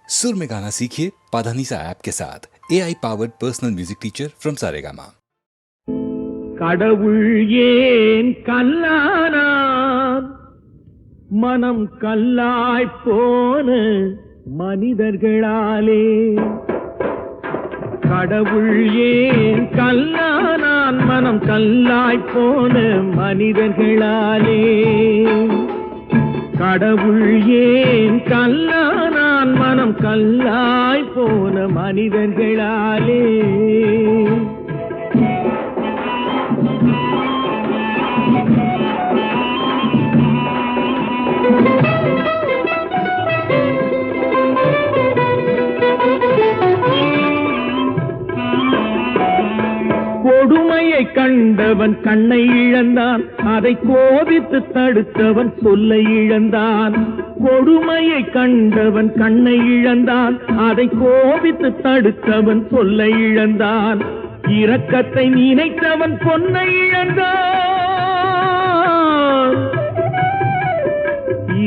सुर में गाना सीखिए पाधानीसा ऐप के साथ AI powered personal music teacher from Saregama. கடவுள் ஏன் கல்லானான் மனம் கல்லாய் போன மனிதர்களாலே. கடவுள் ஏன் கல்லானான் மனம் கல்லாய் போன மனிதர்களாலே. கடவுள் ஏன் கல்லானான் மனம் கல்லாய் போன மனிதர்களாலே. கொடுமையை கண்டவன் கண்ணை இழந்தான், அதை கோபித்து தடுத்தவன் சொல்லை இழந்தான். கொடுமையை கண்டவன் கண்ணை இழந்தான், அதை கோபித்து தடுத்தவன் சொல்லை இழந்தான். இரக்கத்தை நினைத்தவன் பொன்னை இழந்தான்.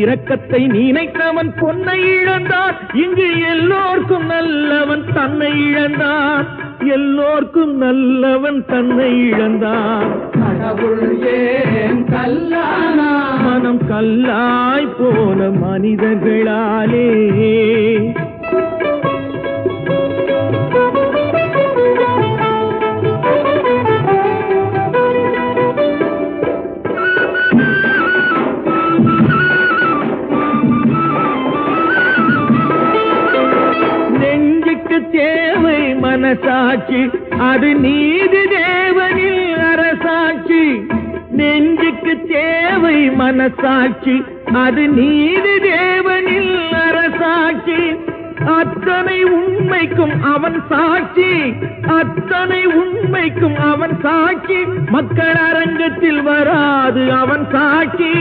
இரக்கத்தை நினைத்தவன் பொன்னை இழந்தான். இங்கு எல்லோர்க்கும் நல்லவன் தன்னை இழந்தான். எல்லோர்க்கும் நல்லவன் தன்னை இழந்தான். கடவுள் ஏன் கல்லானா மனம் கல்லாய் போன மனிதர்களாலே. தேவை மனசாட்சி, அது நீதி தேவனில் அரசாட்சி. நெஞ்சுக்கு தேவை மனசாட்சி, அது நீதி தேவனில் அரசாட்சி. அத்தனை உண்மைக்கும் அவன் சாட்சி, அத்தனை உண்மைக்கும் அவன் சாட்சி. மக்கள் அரங்கத்தில் வராது அவன் சாட்சி,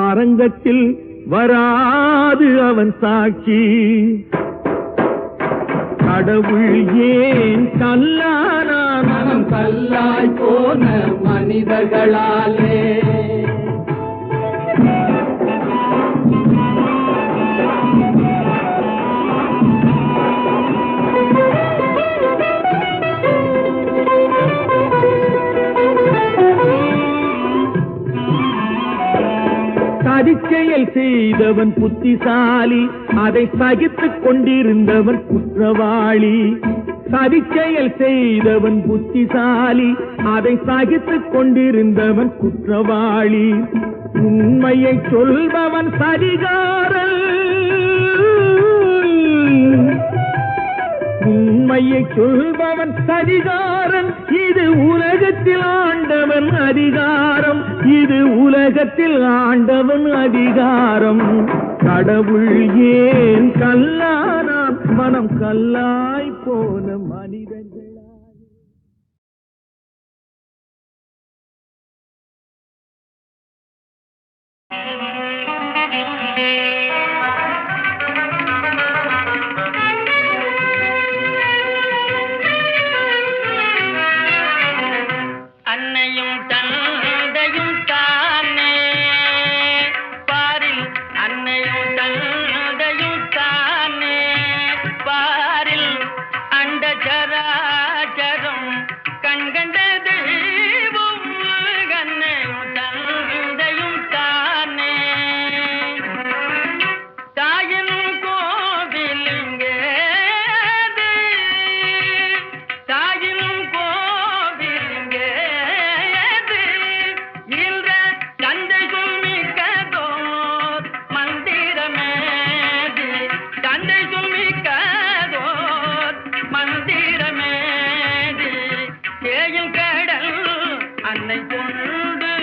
அரங்கத்தில் வராது அவன் சாட்சி. கடவுள் ஏன் கல்லானான் மனம் கல்லாய் போன மனிதர்களாலே. சதிச்செயல் செய்தவன் புத்திசாலி, அதை சகித்துக் கொண்டிருந்தவன் குற்றவாளி. சதிச்செயல் செய்தவன் புத்திசாலி, அதை சகித்துக் கொண்டிருந்தவன் குற்றவாளி. உண்மையை சொல்பவன் சரிகாரன், உண்மையை சொல்பவன் சரிகாரன். இது உலகத்தில் ஆண்டவன் அதிகாரம், இது உலகத்தில் ஆண்டவன் அதிகாரம். கடவுள் ஏன் கல்லானான் மனம் கல்லாய் போன மனிதர்கள். அன்னையும் தந்தையும் தானே பாரில், அன்னையும் தந்தையும் தானே பாரில். அண்ட சராச்சரம் கண்கண்ட தெய்வம் அன்னையும் தந்தையும் தானே. தாயினும் கோவிலுங்கேது, தாயினும் கோவிலுங்கேது. இன்ற தந்தை சுமிக்கதோர் மந்திரமேது, தந்தை சுமிக்கதோர் மந்திரமேது. தேயும் கடல் அன்னை கொண்டு,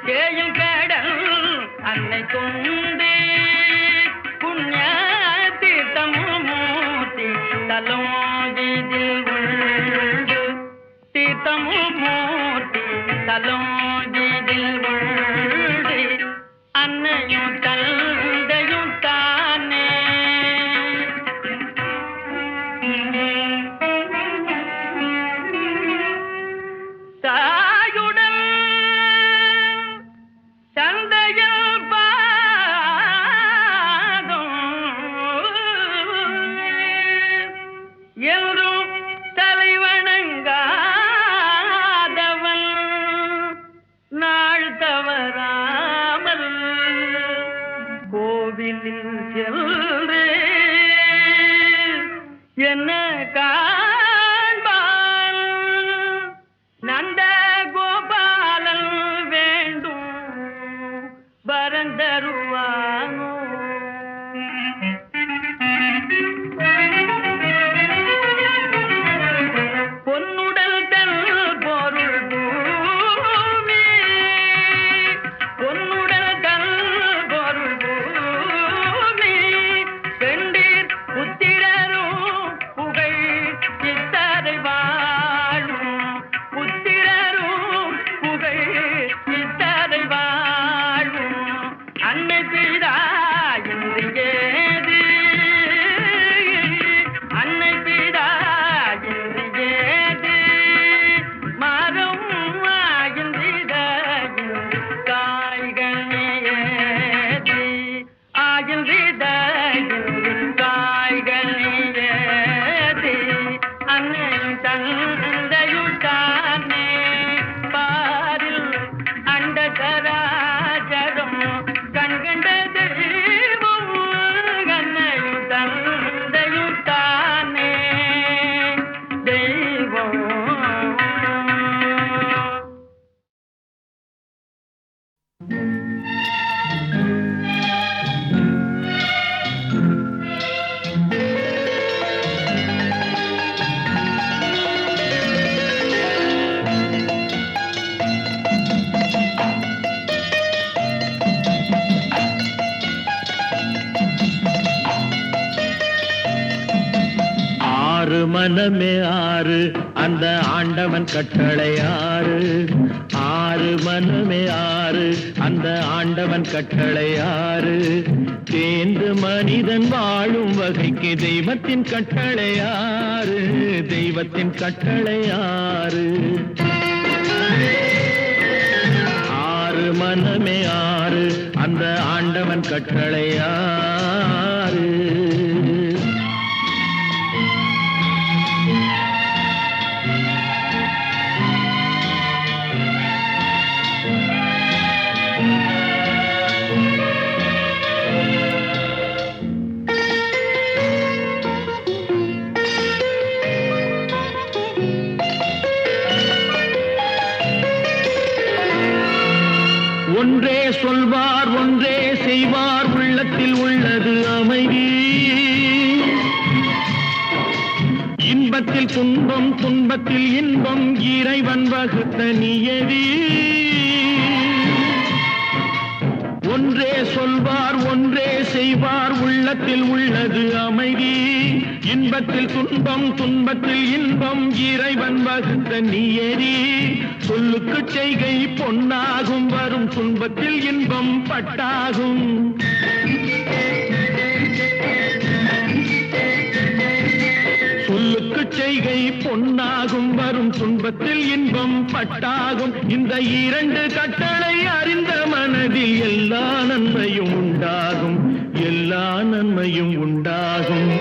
தேயும் கடல் அன்னை கொண்டு. புண்ணிய தீர்த்தமும் மூர்த்தி தலம் இதில் உண்டு, தீர்த்தமும் மூர்த்தி தலம் இதில் உண்டு. அன்னையும் தந்தையும் தானே. தாயுடன் தந்தையில் என்று என்ன காண்பான் நந்த கோபாலன் வேண்டும் வரந்தருவானோ பொன்னுடல் தன் பொருள் பூமி பொன்னுடல் தன் பொருள் பூமி பெண்டீர் புத்திரரும் புகழ் இத்தரை வாழும் புத்திரரும் புகழ் இத்தரை வாழும் அன்னை பிதா இன்று ஏது அன்னை பிதா இன்று ஏது மரம் ஆகின்ற காய்கள் ஏது ஆகின்ற காய்கள் ஏது அன்னையும் தந்தையும் தானே பாரில் அண்ட சராஜரம் கண்கண்ட தெய்வம் அன்னையும் தந்தையும் தானே தெய்வம் ஆறு மனமே ஆறு அந்த ஆண்டவன் கட்டளை ஆறு ஆறு மனமே ஆறு அந்த ஆண்டவன் கட்டளை ஆறு தேர்ந்து மனிதன் வாழும் வகைக்கு தெய்வத்தின் கட்டளை ஆறு தெய்வத்தின் கட்டளை ஆறு ஆறு மனமே ஆறு அந்த ஆண்டவன் கட்டளை ஆறு ஒன்றே சொல்வார் ஒன்றே செய்வார் உள்ளத்தில் உள்ளது அமைதி இன்பத்தில் துன்பம் துன்பத்தில் இன்பம் இறைவன் வகுத்த நியதி ஒன்றே சொல்வார் ஒன்றே செய்வார் உள்ளத்தில் உள்ளது அமைதி இன்பத்தில் துன்பம் துன்பத்தில் இன்பம் இறைவன் வகுத்த நியதி சொல்லுக்கு செய்கை பொன்னாகும் வரும் துன்பத்தில் இன்பம் பட்டாகும் சொல்லுக்கு செய்கை பொன்னாகும் வரும் துன்பத்தில் இன்பம் பட்டாகும் இந்த இரண்டு கட்டளை அறிந்த மனதில் எல்லா நன்மையும் உண்டாகும் எல்லா நன்மையும் உண்டாகும்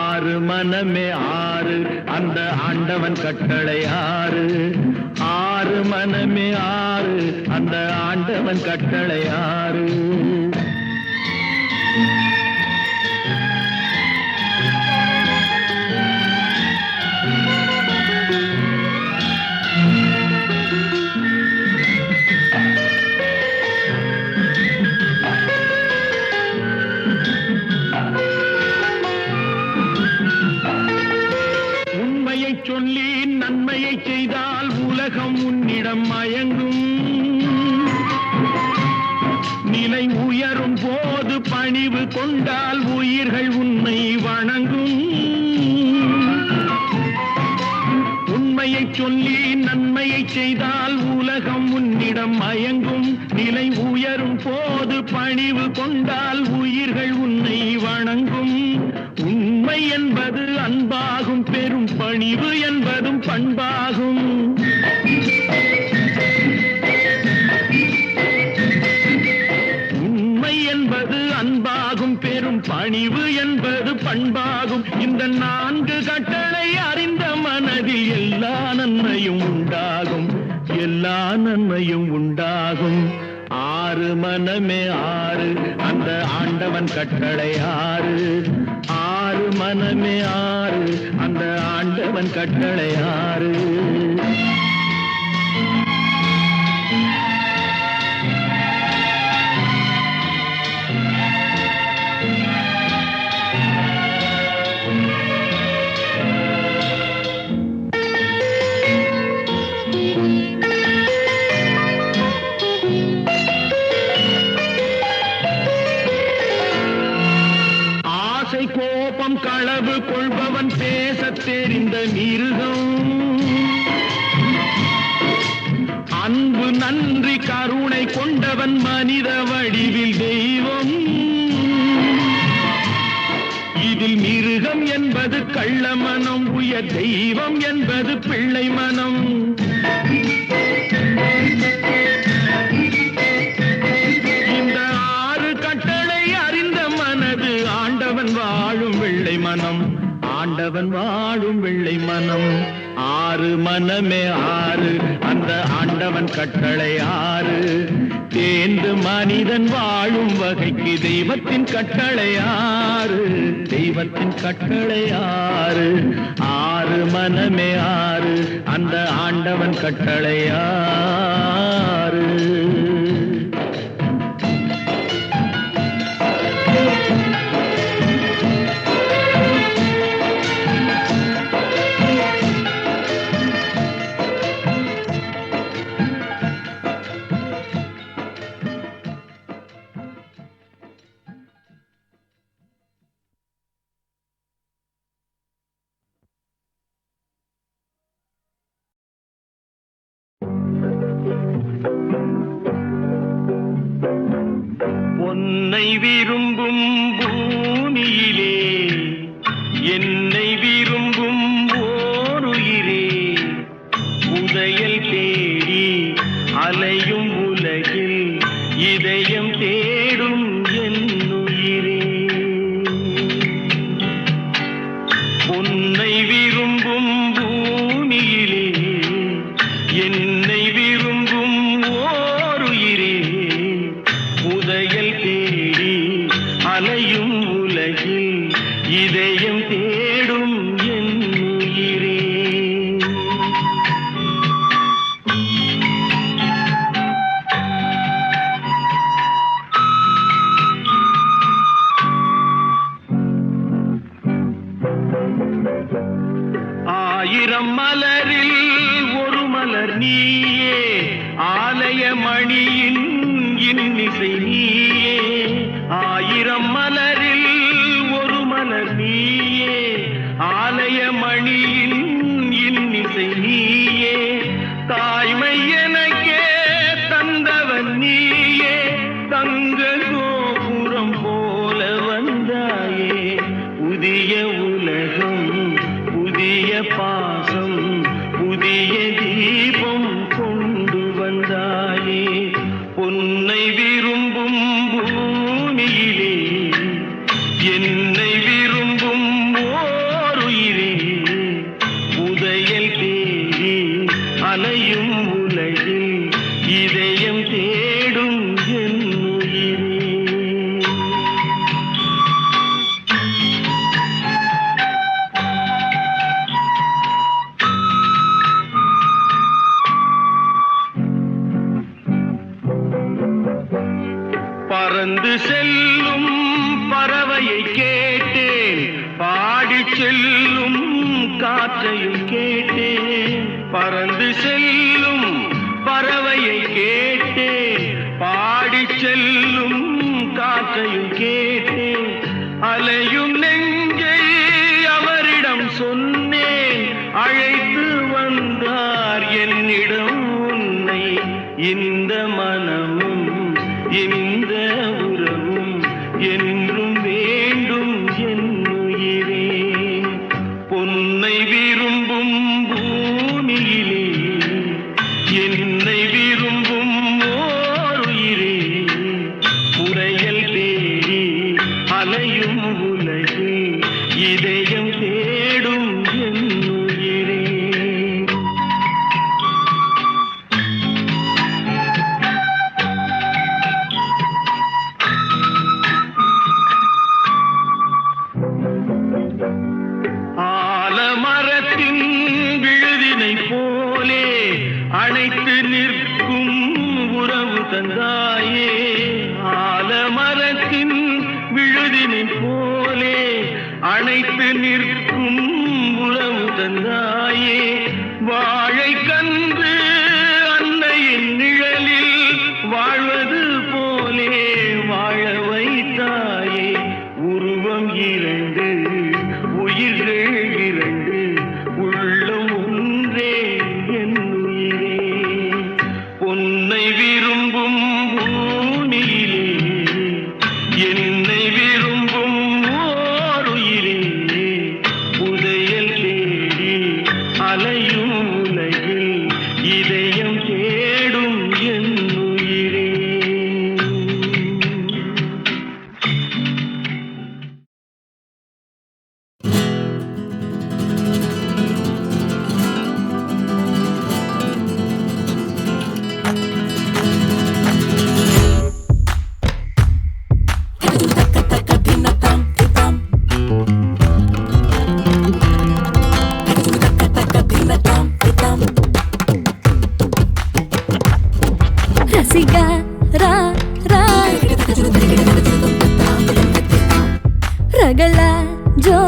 ஆறு மனமே ஆறு அந்த ஆண்டவன் கட்டளை ஆறு ஆறு மனமே ஆறு அந்த ஆண்டவன் கட்டளை ஆறு சொல்லி நன்மையை செய்தால் உலகம் உன்னிடம் மயங்கும் நிலை உயரும் போது பணிவு கொண்டால் உயிர்கள் உன்னை வணங்கும் உண்மையை சொல்லி நன்மையை செய்தால் உலகம் உன்னிடம் மயங்கும் நிலை உயரும் போது பணிவு கொண்டால் உயிர்கள் உன்னை வணங்கும் உண்மை என்பது அன்பாகும் பெரும் பணிவு என்பதும் பண்பாகும் உண்மை என்பது அன்பாகும் பெரும் பணிவு என்பது பண்பாகும் இந்த நான்கு கட்டளை அறிந்த மனதில் எல்லா நன்மையும் உண்டாகும் எல்லா நன்மையும் உண்டாகும் ஆறு மனமே ஆறு அந்த ஆண்டவன் கட்டளை ஆறு ஆறு மனமே ஆறு அந்த ஆண்டவன் கட்டளை ஆறு கோபம் களவு கொள்பவன் பேசத் தெரிந்த மிருகம் அன்பு நன்றி கருணை கொண்டவன் மனித வடிவில் தெய்வம் இதில் மிருகம் என்பது கள்ள மனம் உயர் தெய்வம் என்பது பிள்ளை மனம் இந்த ஆறு கட்டளை அறிந்த மனது ஆண்டவன் வாழும் வெள்ளை மனம் ஆண்டவன் வாழும் வெள்ளை மனம் ஆறு மனமே ஆறு அந்த ஆண்டவன் கட்டளை ஆறு தேர்ந்து மனிதன் வாழும் வகைக்கு தெய்வத்தின் கட்டளை ஆறு தெய்வத்தின் கட்டளை ஆறு ஆறு மனமே ஆறு அந்த ஆண்டவன் கட்டளை ஆறு உன்னை விரும்பும் பூமியிலே என்னை விரும்பும் ஓருயிரே உதயல் தேடி அலையும் உலகில் இதயம் தேடும் என்னுயிரே உன்னை விரும்பும் பூமியிலே என்னை விரும்பும் ஓருயிரே உதயல் தேடி அலையும் உலகில் இதயம் தேடும் என்னுயிரே ஆயிரம் மலரில் ஒரு மலர் நீயே ஆலய மணியின் இன்னிசை நீயே ஆயிரம் மலரில் ஒரு மலர் நீயே ஆலய மணியின் இன்னிசை நீயே தாய்மை எனக்கே தந்தவன் நீயே தங்க கோபுரம் போல வந்தாயே புதிய உலகம் புதிய பாசம் புதிய தீபம் கொண்டு வந்தாயே உன்னை விரும்பும் பூமியிலே என்னை விரும்பும் ஓருயிரே உதயல் தேடி அலையும் உலகில் இதயம் தேடும் என்னுயிரே பறந்து செல்லும் பறவையை கேட்டேன் பாடிச் செல்லும் காற்றையும் கேட்டேன் பறந்து செல்லும் பறவையை கேட்டேன் பாடிச் செல்லும் காற்றையும் கேட்டேன் அலையும் நெஞ்சை அவரிடம் சொன்னேன் அழைத்து வந்தார் என்னிடம் உன்னை இந்த மனமும் இந்த உறவும் என்றும் வேண்டும் என்னுயிரே பொன்னை விரும்பும் பூமியிலே என்னை விரும்பும் ஓருயிரே மரத்தின் விழுதினை போலே அணைத்து நிற்கும் உறவு தந்தாயே. வாழை கன்று அன்னையின் நிழலில் வாழ்வது போலே வாழ வைத்தாயே. உருவம் இரண்டு, உயிர்கள் இரண்டு, உள்ளம் ஒன்றே என் உயிரே. பொன்னை விரும்பும் பூமியிலே என்னை விரும்பும் ஓருயிரே. புதையல் தேடி அலையும் உலகில் இதயம் தேடும் என் உயிரே. ரசிகா ரா ரா ரகலா ஜோ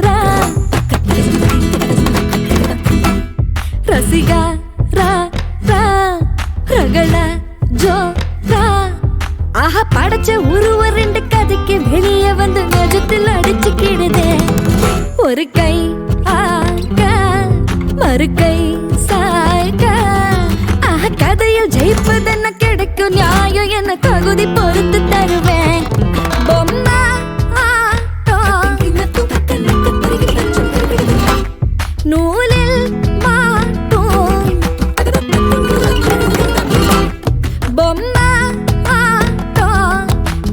ரா ரசிகா ரா ரா ரகலா ஜோ ரா. ஆஹா படைச்ச உருவ ரெண்டு கதைக்கு வெளியே வந்து நெஜத்தில் அடிச்சுக்கிடுதே. ஒரு கை ஆக மறு கை சாய்க. ஆஹா கதையில் ஜெயிப்பதென்ன கிடைக்கும் நியாயம் என்ன தகுதி பொறுத்து தருவேன். பொம்மா நூலில் மாட்டும் பொம்மா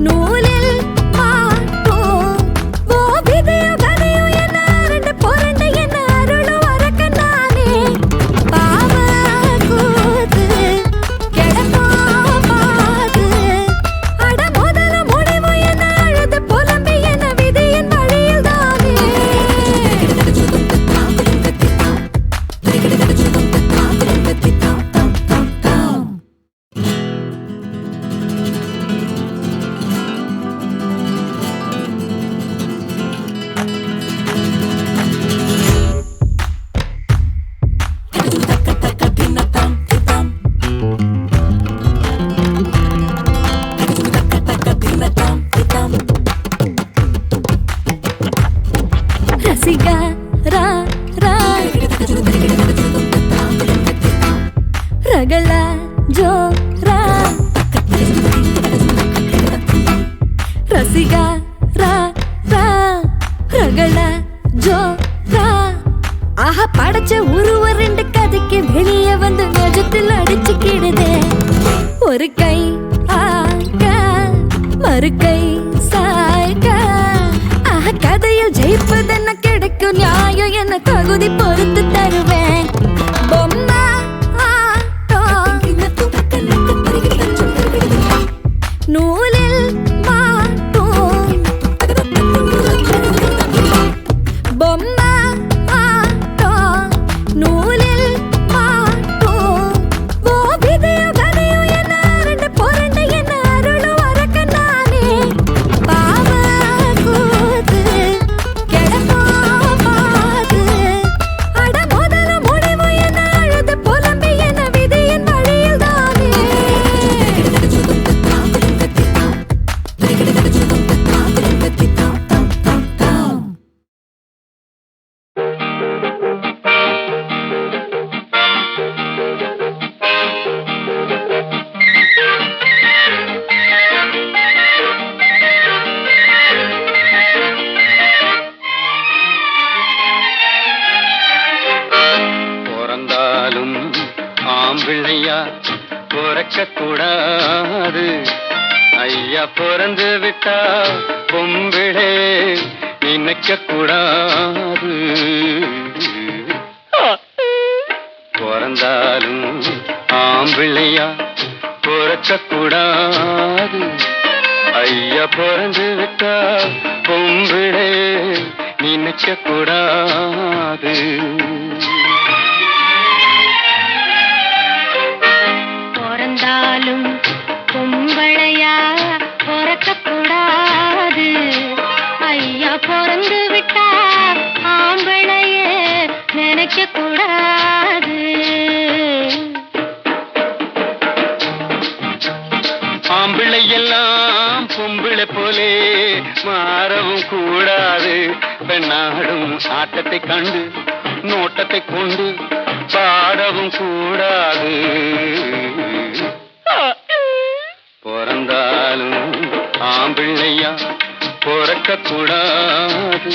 நூலில் மாட்டும். ஓ விதையோ கதையோ என்ன ரெண்டு பொருண்டு என்ன அருளும் வரக்க நானே. பாவ கூத்து கிடக்கும் பாது. அட முதல முடிவு என்ன அழுது புலம்பி என்ன விதியின் வழியில் தானே. ரசிகா ரா ரா ரகலா ஜோ ரா ரசிகா ரா ரா ரகலா ஜோ ரா. ஆஹா படைச்ச உருவ ரெண்டு கதைக்கு வெளியே வந்து நெஜத்தில் அடிச்சுக்கிடுதே. ஒரு கை ஆக மறு கை சாய்க. ஆஹா கதையில் ஜெயிப்பதென்ன கிடைக்கும் நியாயம் என்ன தகுதி பொறுத்து தருவேன். பொம்மா நூலில் மாட்டும் பொம்மா நூலில் மாட்டும். ஓ விதையோ கதையோ என்ன ரெண்டு பொருண்டு என்ன அருளும் வரக்க நானே. பாவ கூத்து கிடக்கும் பாது. அட முதல முடிவு என்ன அழுது புலம்பி என்ன விதியின் வழியில் தானே. பிறந்தாலும் ஆம்பிள்ளையா பிறக்க கூடாது. ஐயா பிறந்து விட்டா பொம்பிளே நினைக்க கூடாது. பிறந்தாலும் ஆம்பிள்ளையா பிறக்க கூடாது. ஐயா பிறந்து விட்டா பொம்பிளே நினைக்க கூடாது. பிறந்தாலும் பொம்பளையா பிறக்க போலே மாறவும் கூடாது. பெண்ணாடும் ஆட்டத்தை கண்டு நோட்டத்தை கொண்டு பாடவும் கூடாது. பிறந்தாலும் ஆம்பிள்ளையா பிறக்க கூடாது.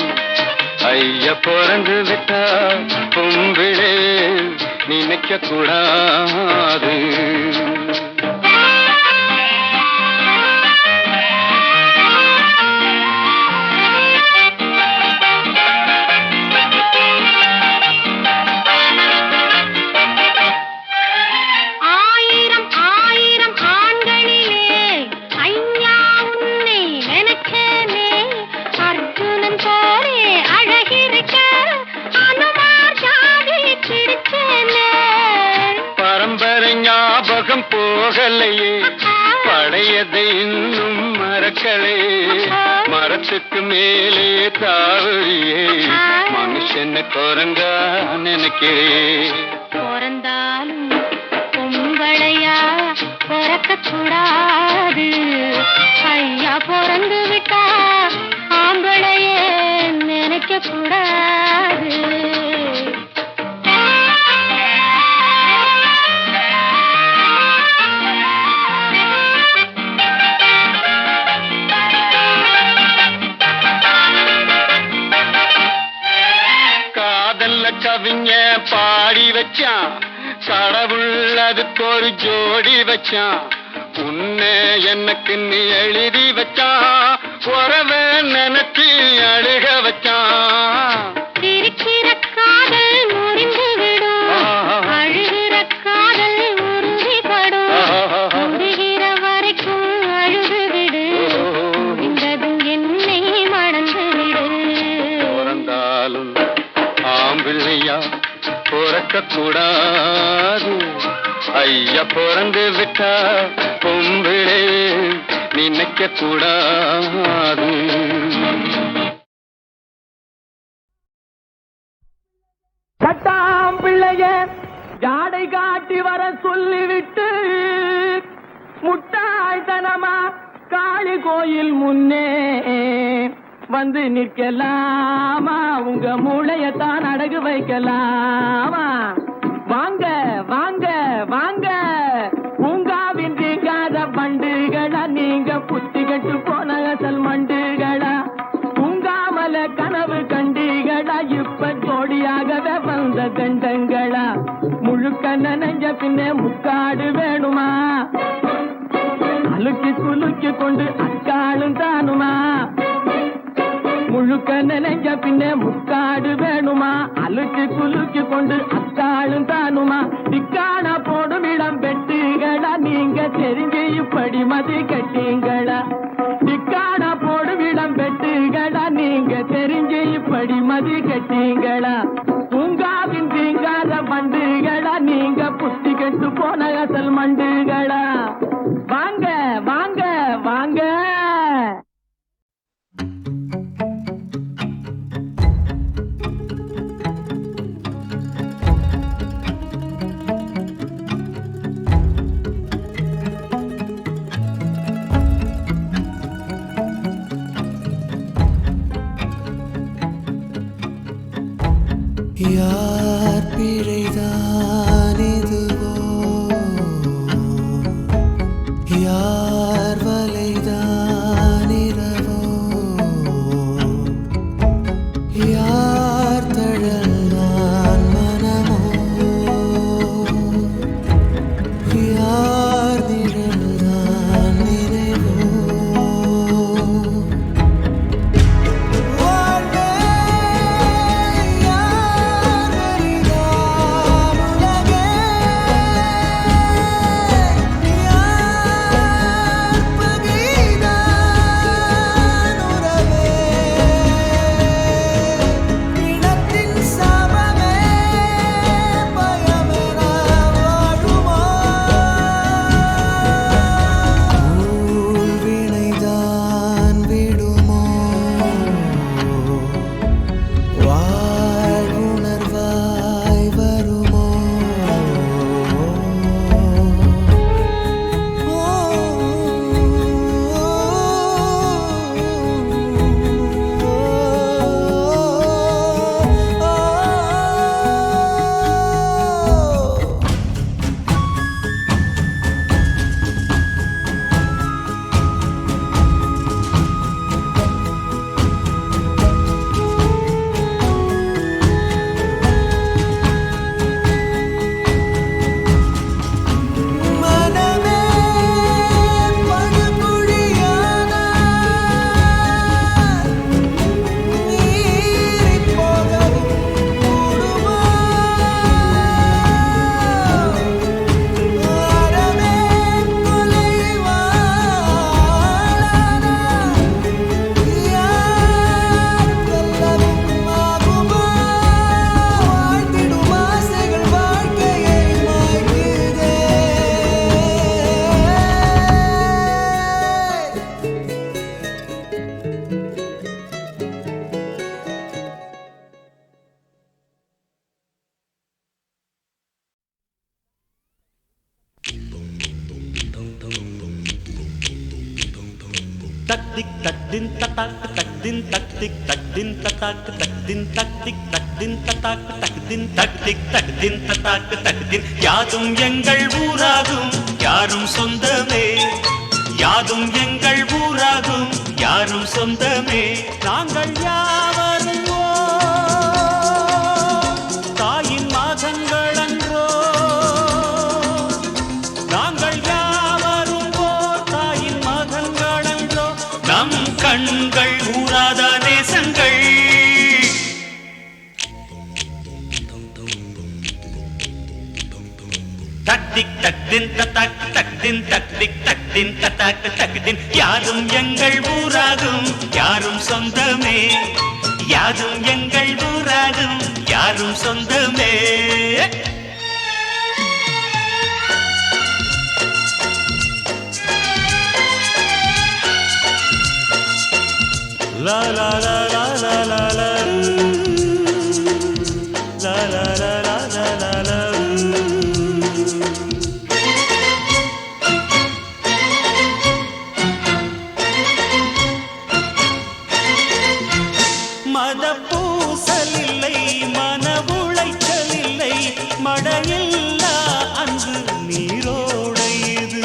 ஐயா பிறந்து விட்டா பொம்பிளே நினைக்க கூடாது. ஞாபகம் போகலையே பழையதை இன்னும் மறக்கலே. மரத்துக்கு மேலே தாவழியே மனுஷன் குரங்கா நினைக்கிறேன். பிறந்தாலும் பொம்பளையா பிறக்க கூடாது. ஐயா பிறந்து விட்டா ஆம்பளையே நினைக்க கூடாது. கவிஞ பாடி வச்சான் கடவுள் அதுக்கு ஒரு ஜோடி வச்சான். உன்னை எனக்கு நீ எழுதி வச்சான் உறவ நினைச்சு அழுக வச்சான். இருக்கிற காதல் முறிந்து விடும் அழுகிற காதல் உறுதிப்படும். முடிகிற வரைக்கும் அழுது விடு முடிந்ததும் என்னை மணந்து விடு. பிறந்தாலும் ஆம்பிள்ளையா பிறக்க கூடாது. ஐயா பிறந்து விட்டா பொம்பிளே நினைக்க கூடாது. கட்டாம் பிள்ளைய ஜாடை காட்டி வர சொல்லிவிட்டு முட்டாள்தனமா காளி கோயில் முன்னே வந்து நிற்கலாமா? உங்க மூளையத்தான் அடகு வைக்கலாமா? வாங்க வாங்க வாங்க பூங்காவின் தீங்காத பண்டுகளா, நீங்க புத்தி கட்டு போன அசல் மண்டுகளா? பூங்காமல கனவு கண்டிகளா, இப்ப ஜோடியாகவே வந்த கண்டங்களா? முழுக்க நனைஞ்ச பின்னே முக்காடு வேணுமா? அழுக்கி குலுக்கி கொண்டு அக்காளும் தானுமா? முழுக்க நினைஞ்ச பின்னே முக்காடு வேணுமா? அழுக்கு குலுக்கி கொண்டு அக்காளும் தானுமா? திக்கான போடும் இடம் பெட்டுகளா, நீங்க தெரிஞ்சு இப்படி மதி கட்டீங்களா? திக்கான போடும் இடம் பெட்டுகளா, நீங்க தெரிஞ்சு இப்படி மதி கட்டீங்களா? பூங்காவின் தீங்காத பண்டுகளா, நீங்க புத்தி கெட்டு போன அசல் மண்டுகளா? வாங்க வாங்க வாங்க. யார் பிழைதான் இதுவோ தக்திக் தக்தின் தத்தாக்கு தக்தின் தக்திக் தக்தின் தத்தாக்கு தக்தின் தக்திக் தக்தின் தத்தாக்கு தக்தின் தக்திக் தக்தின் தத்தாக்கு தக்தின் யாதும் எங்கள் ஊராகும் யாரும் சொந்தமே யாதும் எங்கள் ஊராகும் யாரும் சொந்தமே நாங்கள் யாவரும் தாயின் மாதங்கள் அன்றோ நாங்கள் யாவரும் தாயின் மாதங்கள் அன்றோ நம் கண்கள் ஊராத நேசங்கள் தக்திக் தக்தின் தத்தாக்கு தக்தின் தக்திக் தக்தின் தத்தாக்கு தக்தின் யாரும் எங்கள் ஊராகும் யாரும் சொந்தமே யாரும் எங்கள் ஊராகும் யாரும் சொந்தமே லா லா லா லா லா லா லா லா லா லா லா லா லா மத பூசல் இல்லை மன உளைச்சல் இல்லை மடையில்லா அன்பு நீரோடை இது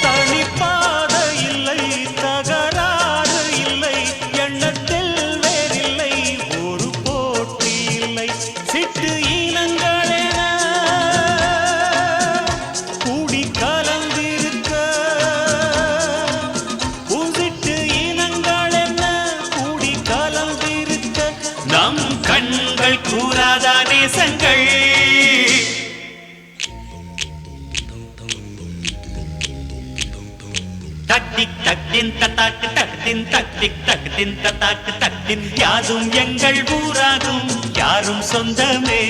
தனிப்பாத இல்லை தகராறு இல்லை எண்ணத்தில் வேறில்லை ஒரு போட்டி இல்லை சிட்டு இனங்களென கூடி கலந்திருக்க உதிட்டு இனங்களென கூடி கலந்திருக்க நம் கண்கள் கூறாத நேசங்கள் தக்திக் தக்தின் தத்தாக்கு தக்தின் தக்திக் தக்தின் தத்தாக்கு தக்தின் யாதும் எங்கள் ஊராகும் யாரும் சொந்தமே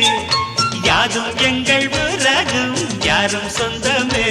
யாதும் எங்கள் ஊராகும் யாரும் சொந்தமே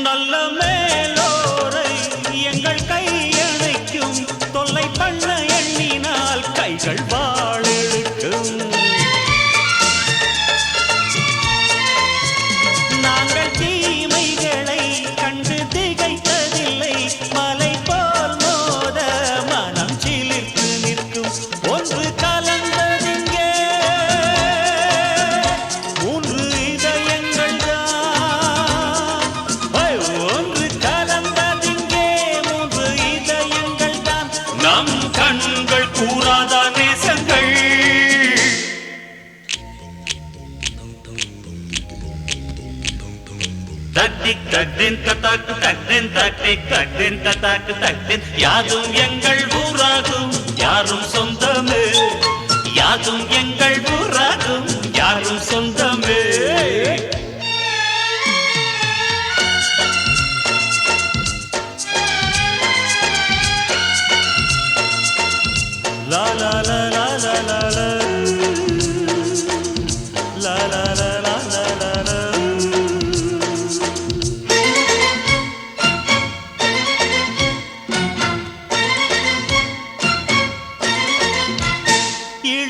நல்ல மேலோரை எங்கள் கையணைக்கும் தொல்லை பண்ண எண்ணினால் கைகள் வாழெடுக்கும் நாங்கள் தீமைகளை கண்டு திகைத்ததில்லை மலை போல் மோத மனம் சிலிர்த்து நிற்கும் ஒன்று கலந்ததிங்கே மூன்று இதயங்கள் ஒன்று கலந்ததிங்கே மூன்று இதயங்கள் தான் நம் கண்கள் கூறாத நேசங்கள் தக்திக் தக்தின் தத்தாக்கு தக்தின் தக்திக் தக்தின் தத்தாக்கு தக்தின் யாதும் எங்கள் ஊராகும் யாரும் சொந்தமே யாதும் எங்கள் ஊராகும் யாரும் சொந்தமே லா லா லா லா லா லா லா லா லா லா லா லா லா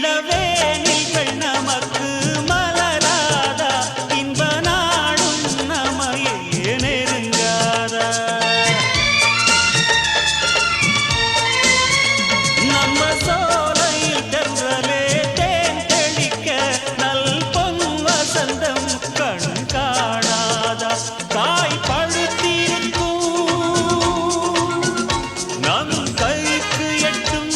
இளவேனில்கள் நமக்கு மலராதா இன்ப நாடும் நமையே நெருங்காதா நம்ம சோலையில் தென்றலே தேன் தெளிக்க நல் பொன் வசந்தம் கண் காணாதா காய் பழுத்திருக்கும் நம் கைக்கு எட்டும்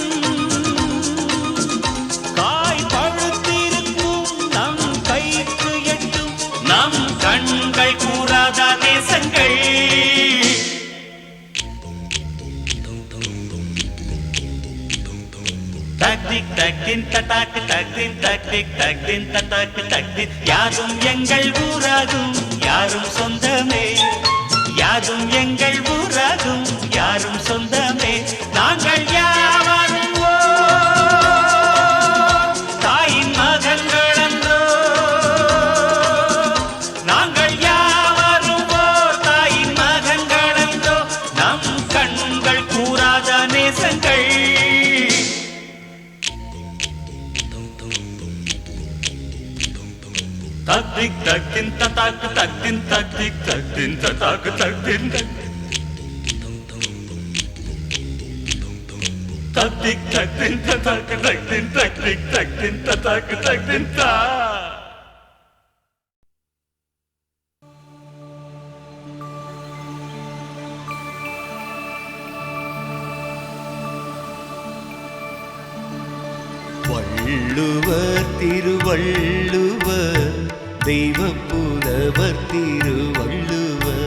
காய் பழுத்திருக்கும் நம் கைக்கு எட்டும் நம் கண்கள் கூறாத நேசங்கள் தக்திக் தக்தின் தட்டாக்கு தக்தின் தக்திக் தக்தின் தட்டாக்கு தக்தின் யாரும் எங்கள் ஊராகும் யாரும் சொந்தமே யாரும் எங்கள் ஊராகும் யாரும் சொந்தமே நாங்கள் யாவரும் தாயின் மகன்கள் என்றோ நாங்கள் யாவரும் தாயின் மகன்கள் என்றோ நம் கண்கள் கூறாத நேசங்கள் தக்திக் தக்தின் தட்டாக்கு தக்தின் தக்திக் தக்தின் தட்டாக்கு தக்தின் தக்திக் தக்தின் தட்டாக்கு தக்தின் தக்திக் தக்தின் தட்டாக்கு தக்தின் தா வள்ளுவர் திருவள்ளுவர் தெய்வ புலவர் திருவள்ளுவர்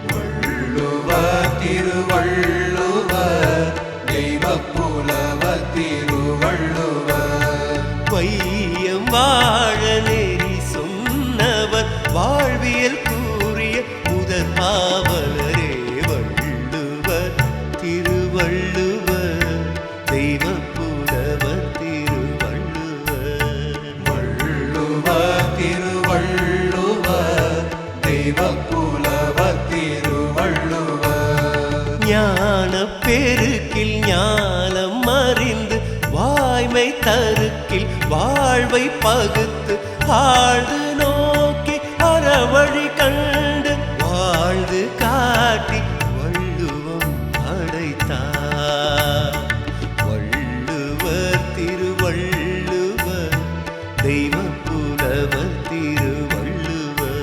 வள்ளுவர் திருவள்ளுவர் தெய்வ புலவர் திருவள்ளுவர் வையம் வாழ நெறி சொன்னவர் வாழ்வியல் கூறிய முதற் பாவலரே வள்ளுவர் திருவள்ளுவர் தெய்வ புலவர் ஞான பெருக்கில் ஞானம் அறிந்து வாய்மை தருக்கில் வாழ்வை பகுத்து ஆழ்ந்து நோக்கி அறவழி கண்டு வாழ்ந்து காட்டி வள்ளுவம் அடைத்தார் வள்ளுவர் திருவள்ளுவர் தெய்வ புலவர் திருவள்ளுவர்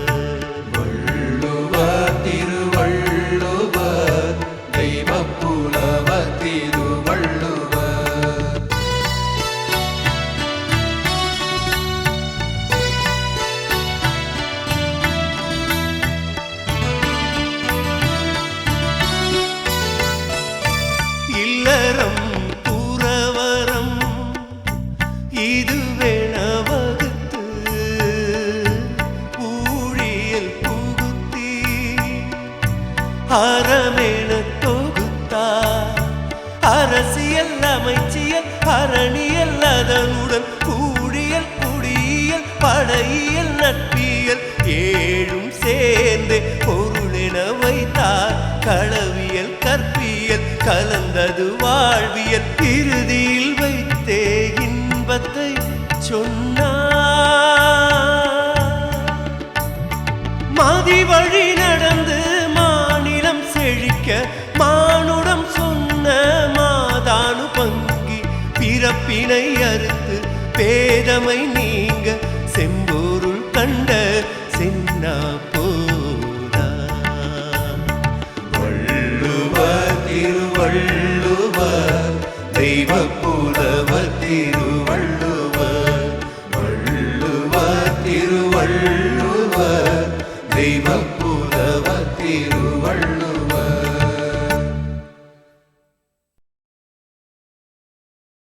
வள்ளுவர் திருவள்ளுவர் தெய்வ புலவர் திருவள்ளுவர் இல்லறம் துறவரம் இதுவென வகுத்து ஊழியல் புகுத்தி அறமென தொகுத்தார் அரசியல் அமைச்சியல் அரணியல் அதனுடன் கூடியல் குடியியல் படையியல் நட்பியல் ஏழும் சேர்ந்து பொருளென வைத்தார் களவியல் கற்பியல் கலந்தது வாழ்வியல் இறுதியில் வைத்தே இன்பத்தை சொன்னார் மதி வழி நடந்து மாநிலம் செழிக்க மானுடம் சொன்ன மாதானு பங்கி பிறப்பினை அறுத்து பேதமை நீங்க செம்பொருள் கண்ட சென்னா போதா வள்ளுவர் திருவள்ளுவர் தெய்வ புலவர் திருவள்ளுவர் வள்ளுவர் திருவள்ளுவர்